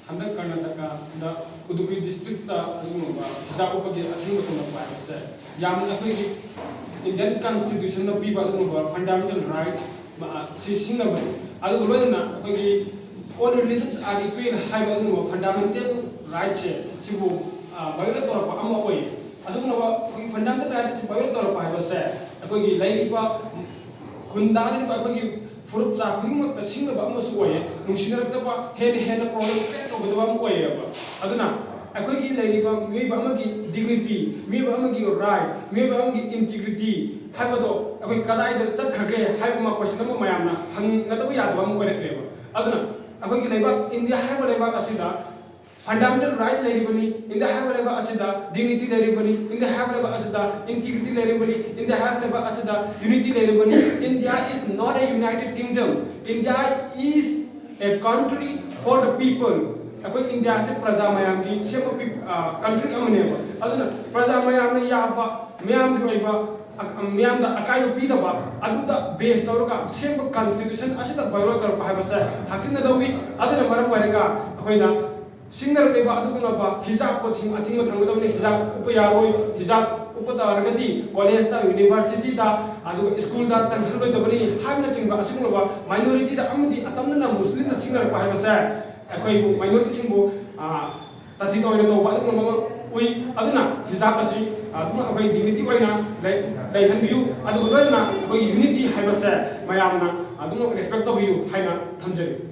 हंदक कर्नाटका दा उडुपी डिस्ट्रिक्ट ता अनुबा हिजाब उपगे अथिंग को पाए से याम अखोई की इंडियन कॉन्स्टिट्यूशन न पीबा अनुबा फंडामेंटल राइट सि सिंगब अदु लोयना अखोई की all religions are equal हाइबा अनुबा फंडामेंटल राइट से सिबु बायोला तोर पा अमो कोई असुनबा अखोई फंडामेंटल राइट से बायोला तोर पा हाइबा से अखोई की लाइबा खुंदानि बा अखोई की फुरुप चा खुदिमक सिंगब अमसु ओये नुसिनरतबा हेन प्रॉब्लम क्रिएट तौबदबा अमु ओयेबा अदुना अखोई की लेलिबा मिबा अमगी डिग्निटी मिबा अमगी राइट मिबा अमगी इंटीग्रिटी हाइबदो अखोई कदाइदा चतखगे हाइबमा क्वेश्चन अमु मयामना हंगनतबा यादबा अमु ओयरेबा अदुना अखोई की लेबा इंडिया हाइबा लेबा असिदा फंडामेंटल राइट लेरिबनी इन द हाइबा लेबा असिदा डिग्निटी लेरिबनी इन द हाइबा लेबा असिदा इंटीग्रिटी लेरिबनी इन द हाइबा लेबा असिदा यूनिटी लेरिबनी India is not a United Kingdom India is a country for the people अखोई इंडिया से प्रजा मयाम की सेम कंट्री अमनेबा अदुना प्रजा मयाम ने याबा मयाम की ओइबा मयाम दा अकाय पीदबा अदुदा बेस तौरका सेम कॉन्स्टिट्यूशन असिदा बायरो तर पाबसा हक्सिन दवी अदुना मरम वरेगा अखोइना सिंगर लेबा अदुगुनबा हिजाब को थिंग अथिंग थंगदबने हिजाब उप यारोय हिजाब उप तारगदी कॉलेज ता यूनिवर्सिटी ता अदु स्कूल दा चंखलोय दबनी हामना चिंबा असुगुनबा माइनॉरिटी दा अमदी अतमना मुस्लिम सिंगर पाबसा अखोय माइनॉरिटी सिंबो तथि तोयना तो अदुगुनबा उई अदुना हिजाब असि अदुना अखोय डिग्निटी ओइना लैहनबियु अदुगुनना अखोय यूनिटी हाइबसा मयामना अदुना रेस्पेक्ट तबियु हाइना थमजरी